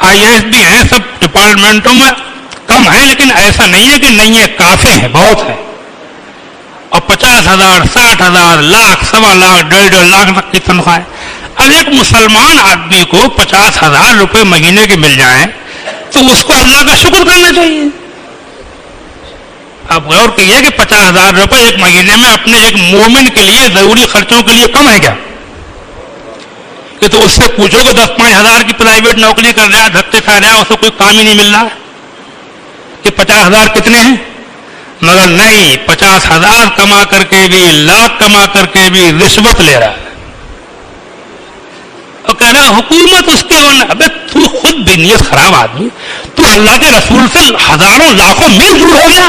IAS भी हैं, सब डिपार्टमेंटों में कम है, लेकिन ऐसा नहीं है कि नहीं है, काफी है, बहुत है। और 50,000, 60,000, लाख, 1.25 लाख, 1.5 लाख तक की तनख्वाह है। अब एक मुसलमान आदमी को 50,000 रुपए महीने के मिल जाए तो उसको अल्लाह का शुक्र करना चाहिए। आप गौर कीजिए कि 50,000 रुपए एक महीने में अपने एक मोमिन के लिए जरूरी खर्चों के लिए कम है क्या? कि तो उससे पूछो कि 10-5 हजार की प्राइवेट नौकरी कर रहा है, धक्के खा रहा है, उसको कोई काम ही नहीं मिल रहा है, कि 50,000 कितने हैं? मगर नहीं, 50,000 कमा करके भी, लाख कमा करके भी रिश्वत ले रहा है और कह रहा है हुकूमत उसके होना। अबे तू खुद भी नियत खराब आदमी, तू अल्लाह के रसूल से हजारों लाखों मील दूर हो गया।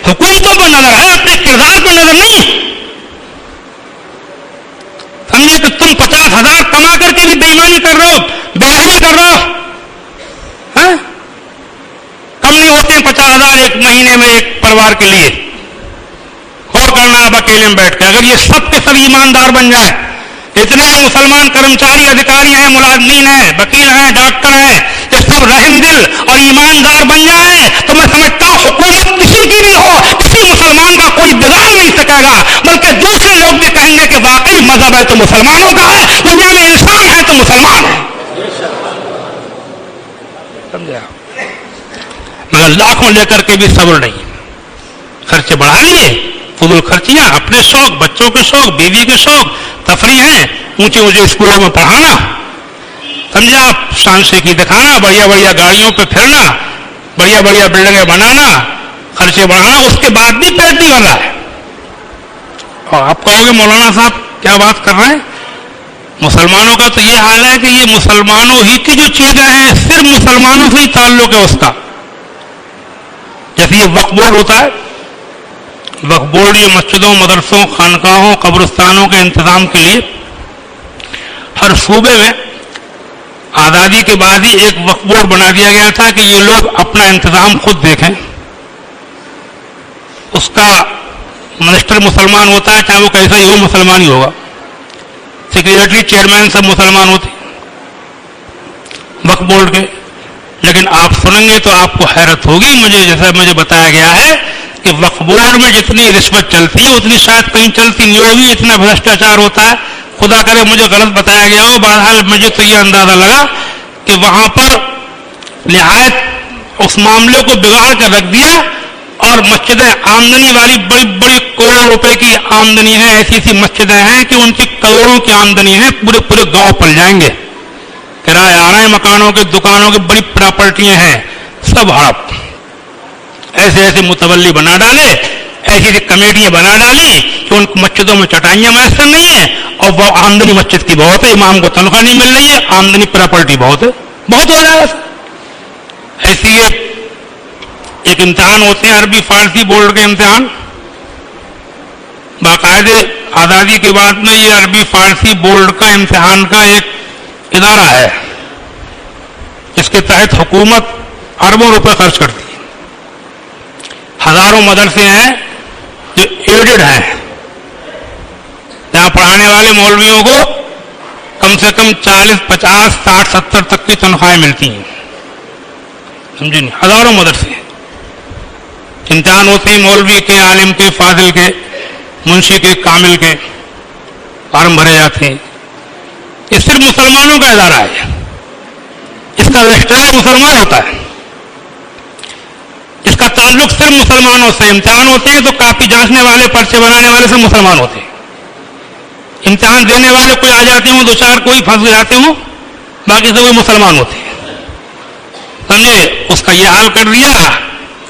हुकूमतों पर नजर है, अपने किरदार पर नजर नहीं। समझे कि तुम 50,000 कमा करके भी बेईमानी कर रहे हो, बेईमानी कर रहे हो, हैं? कम नहीं होते 50,000 एक महीने में एक परिवार के लिए। और करना आप अकेले में बैठ के, अगर ये सब के सब ईमानदार बन जाए, इतने मुसलमान कर्मचारी, अधिकारी हैं, मुलाजमीन हैं, वकील हैं, डॉक्टर हैं, ये सब रहम दिल और ईमानदार बन जाए तो मैं समझता हूं हुकूमत किसी की भी हो, किसी मुसलमान का कोई बिगाड़ नहीं सकेगा, बल्कि दूसरे लोग भी कहेंगे कि वाकई मजहब है तो मुसलमानों का है, दुनिया में इंसान है तो मुसलमान है। समझे? मगर लाखों लेकर के भी सब्र नहीं, खर्चे बढ़ा लिए, फजूल खर्चियां, अपने शौक, बच्चों के शौक, बीवी के शौक, तफरी हैं, ऊंचे ऊंचे स्कूलों में पढ़ाना, समझा, शान शेखी दिखाना, बढ़िया बढ़िया गाड़ियों पे फिरना, बढ़िया बढ़िया बिल्डिंगें बनाना, खर्चे बढ़ाना, उसके बाद भी पेट नहीं भर रहा है। और आप कहोगे मौलाना साहब क्या बात कर रहे हैं, मुसलमानों का तो ये हाल है कि ये मुसलमानों ही की जो चीजें हैं, सिर्फ मुसलमानों से ही ताल्लुक है उसका। जैसे ये वक्फ बोर्ड होता है, वक्फ बोर्ड ये मस्जिदों, मदरसों, खानकाहों, कब्रिस्तानों के इंतजाम के लिए हर सूबे में आज़ादी के बाद ही एक वक्फ बोर्ड बना दिया गया था कि ये लोग अपना इंतजाम खुद देखें। उसका मिनिस्टर मुसलमान होता है, चाहे वो कैसा ही हो, मुसलमान ही होगा। सेक्रेटरी, चेयरमैन सब मुसलमान होते वक्फ बोर्ड के। लेकिन आप सुनेंगे तो आपको हैरत होगी, मुझे जैसा मुझे बताया गया है कि वक्फ बोर्ड में जितनी रिश्वत चलती है उतनी शायद कहीं चलती नहीं होगी, इतना भ्रष्टाचार होता है। खुदा करे मुझे गलत बताया गया हो, बहरहाल मुझे तो ये अंदाजा लगा कि वहां पर निहायत उस मामले को बिगाड़ कर रख दिया और मस्जिदें आमदनी वाली बड़ी बड़ी करोड़ों रुपए की आमदनी है, ऐसी ऐसी मस्जिदें हैं कि उनकी करोड़ों की आमदनी है, पूरे पूरे गांव पल जाएंगे, किराए आ रहे हैं, मकानों के, दुकानों की बड़ी प्रॉपर्टियां हैं, सब हड़प। ऐसे ऐसे मुतवल्ली बना डाले, ऐसी ऐसी कमेटियां बना डाली कि उन मस्जिदों में चटाइयां मैसर नहीं है और वो आमदनी मस्जिद की बहुत है, इमाम को तनख्वाह नहीं मिल रही है, आमदनी प्रॉपर्टी बहुत है, बहुत हो रहा है। ऐसी एक इम्तिहान होते हैं अरबी फारसी बोर्ड के इम्तिहान, बाकायदे आज़ादी के बाद में ये अरबी फारसी बोर्ड का इम्तिहान का एक इदारा है, जिसके तहत हुकूमत अरबों रुपए खर्च करती है। हजारों मदरसे हैं जो एडेड हैं, जहां पढ़ाने वाले मौलवियों को कम से कम 40, 50, 60, 70 तक की तनख्वाहें मिलती हैं। समझे नहीं? हजारों मदरसे इम्तिहान होते हैं, मौलवी के, आलिम के, फाजिल के, मुंशी के, कामिल के फॉर्म भरे जाते हैं। ये सिर्फ मुसलमानों का इदारा है, इसका रजिस्ट्रार मुसलमान होता है, इसका ताल्लुक सिर्फ मुसलमानों से। इम्तिहान होते हैं तो कापी जांचने वाले, पर्चे बनाने वाले सब मुसलमान होते हैं। इम्तिहान देने वाले कोई आ जाते हों, दो चार कोई फंस जाते हों, बाकी सब कोई मुसलमान होते हैं। समझे? उसका ये हाल कर दिया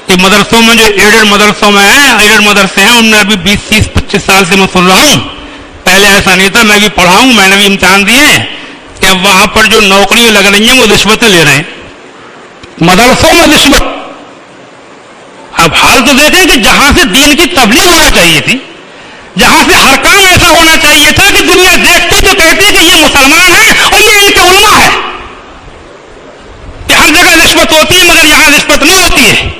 कि मदरसों में जो एडेड मदरसों में है, एडेड मदरसे हैं, उनमें अभी 20, 30, 25 साल से मैं सुन रहा हूं, पहले ऐसा नहीं था, मैं भी पढ़ा हूं, मैंने भी इम्तिहान दिए हैं कि अब वहां पर जो नौकरियां लग रही हैं वो रिश्वतें ले रहे हैं, मदरसों में रिश्वत। अब हाल तो देखें कि जहां से दीन की तबलीग होना चाहिए थी, जहां से हर काम ऐसा होना चाहिए था कि दुनिया देखती तो कहती कि ये मुसलमान है और ये इनके उलमा है, कि हर जगह रिश्वत होती है मगर यहां रिश्वत नहीं होती है।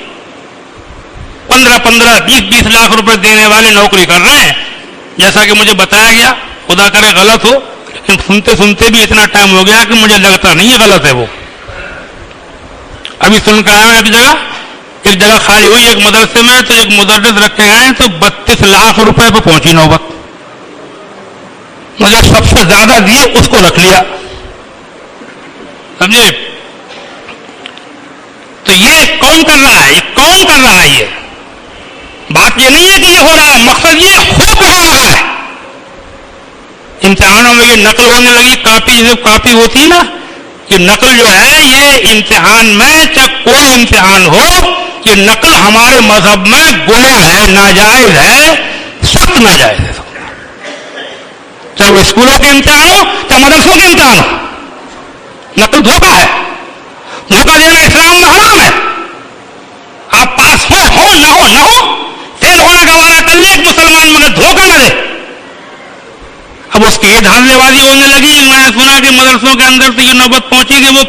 15-15, 20-20 लाख रुपए देने वाले नौकरी कर रहे हैं, जैसा कि मुझे बताया गया, खुदा करे गलत हो, लेकिन सुनते सुनते भी इतना टाइम हो गया कि मुझे लगता नहीं है गलत है वो। अभी सुनकर आया एक जगह खाली हुई एक मदरसे में, तो एक मुदर्रिस रखे गए तो 32 लाख रुपए पे पहुंची नौबत। मुझे सबसे ज्यादा दिए उसको रख लिया, समझे? तो ये कौन कर रहा है? कौन कर रहा है? ये बात ये नहीं है कि ये हो रहा है, मकसद ये हो कहां रहा है। इम्तिहानों में ये नकल होने लगी, कॉपी जो कॉपी होती है ना, ये नकल जो है ये इम्तिहान में, चाहे कोई इम्तिहान हो, ये नकल हमारे मजहब में गुनाह है, नाजायज है, सख्त नाजायज है। चाहे वो स्कूलों के इम्तिहान हो, चाहे मदरसों के इम्तिहान हो, नकल धोखा है। धोखा देना इस्लाम में हराम है। आप पास हो ना हो, फेल होने का वादा कर ले एक मुसलमान, मगर धोखा न दे। अब उसकी ये धांधलेबाजी होने लगी। मैंने सुना कि मदरसों के अंदर तो ये नौबत पहुंची कि वो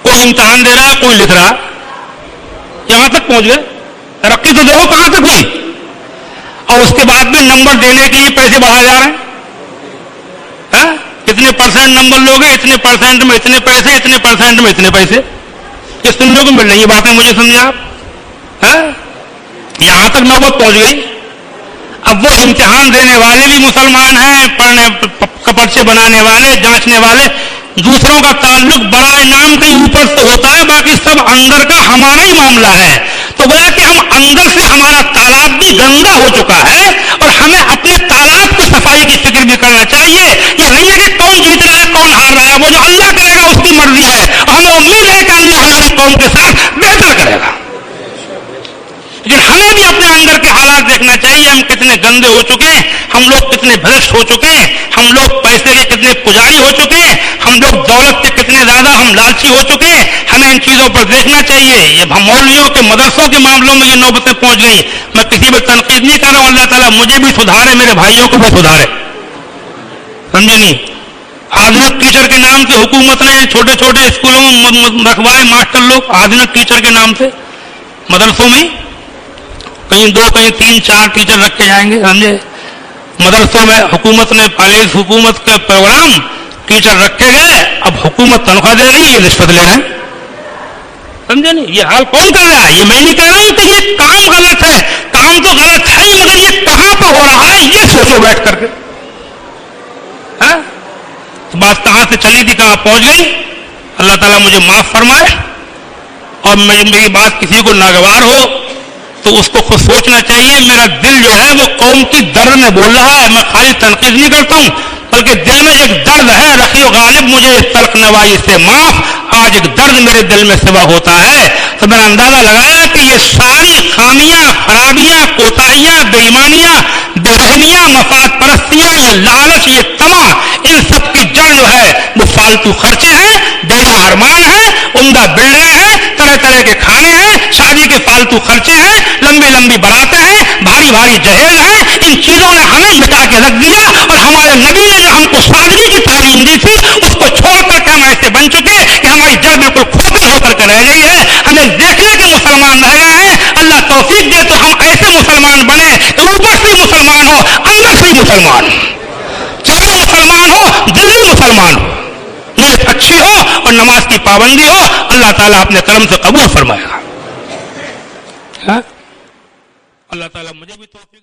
कोई इम्तिहान दे रहा है, कोई लिख रहा, यहां तक पहुंच गए। तरक्की तो देखो कहां तक हुई। और उसके बाद भी नंबर देने के लिए पैसे बढ़ाए जा रहे हैं। इतने परसेंट नंबर लोगे, इतने परसेंट में इतने पैसे, इतने परसेंट में इतने पैसे। ये सुनने को मिल रही है बातें, मुझे समझे आप? यहां तक नौबत पहुंच गई। अब वो इम्तिहान देने वाले भी मुसलमान हैं, पढ़ने पर्चे बनाने वाले, जांचने वाले, दूसरों का ताल्लुक बड़ा नाम के ऊपर से होता है, बाकी सब अंदर का हमारा ही मामला है। तो बोला कि हम अंदर से, हमारा तालाब भी गंदा हो चुका है और हमें अपने तालाब की सफाई की फिक्र भी करना चाहिए। ये नहीं है कि कौन जीत रहा है, कौन हार रहा है, वो जो अल्लाह करेगा उसकी मर्जी है। हमें उम्मीद है कि अल्लाह हमारी कौम के साथ बेहतर करेगा। लेकिन हमें भी अपने अंदर के हालात देखना चाहिए। हम कितने गंदे हो चुके हैं, हम लोग कितने भ्रष्ट हो चुके हैं, हम लोग पैसे के कितने पुजारी हो चुके हैं, हम लोग दौलत के कितने ज्यादा हम लालची हो चुके हैं। हमें इन चीजों पर देखना चाहिए। ये मौलवियों के, मदरसों के मामलों में ये नौबतें पहुंच गई। मैं किसी पर तनकीद नहीं कर रहा हूं, अल्लाह ताला मुझे भी सुधारे, मेरे भाइयों को भी सुधारे, समझे नहीं? आधुनिक टीचर के नाम से हुकूमत ने छोटे छोटे स्कूलों में रखवाए मास्टर लोग, आधुनिक टीचर के नाम से। मदरसों में कहीं 2, कहीं 3, 4 टीचर रखे जाएंगे, समझे? मदरसों में हुकूमत ने, कॉलेज हुकूमत के प्रोग्राम, टीचर रखे गए। अब हुकूमत तनख्वाह दे रही है, रिश्वत ले रहे हैं, समझे नहीं? ये हाल कौन कर रहा है? ये मैं नहीं कह रहा हूं कि ये काम गलत है, काम तो गलत है ही, मगर ये कहां पर हो रहा है ये सोचो बैठ करके। तो बात कहां से चली थी, कहां पहुंच गई। अल्लाह ताला मुझे माफ फरमाए। और मेरी बात किसी को नागवार हो तो उसको खुद सोचना चाहिए। मेरा दिल जो है वो कौम की दर्द में बोल रहा है। मैं खाली तनकीद नहीं करता हूं, बल्कि दिल में एक दर्द है। रखियो गालिब मुझे इस तल्ख नवाई से माफ, आज एक दर्द मेरे दिल में सिवा होता है। तो मैंने अंदाजा लगाया कि ये सारी खामियां, खराबियां, कोताहियां, बेईमानियां, बेरहमियां, मफाद परस्तियां, ये लालच, ये तमा, इन सब की जड़ जो है वो फालतू खर्चे हैं, बेड़ा अरमान है, उम्दा बिल्डिंग है, तरह तरह के खाने हैं, शादी के फालतू खर्चे हैं, लंबी लंबी बारातें हैं, भारी भारी जहेज हैं। इन चीजों ने हमें मिटा के रख दिया और हमारे नबी ने जो हमको सादगी की तालीम दी थी उसको छोड़ करके हम ऐसे बन चुके कि हमारी जड़ बिल्कुल खोखली होकर के रह गई है। हमें देखने के मुसलमान रह गए हैं। अल्लाह तौफीक दे तो हम ऐसे मुसलमान बने कि ऊपर से मुसलमान हो, अंदर से मुसलमान, चाहे मुसलमान हो, दिल में मुसलमान हो, नीयत अच्छी हो और नमाज की पाबंदी हो। अल्लाह ताला अपने करम से कबूल फरमाएगा। अल्लाह ताला मुझे भी तौफीक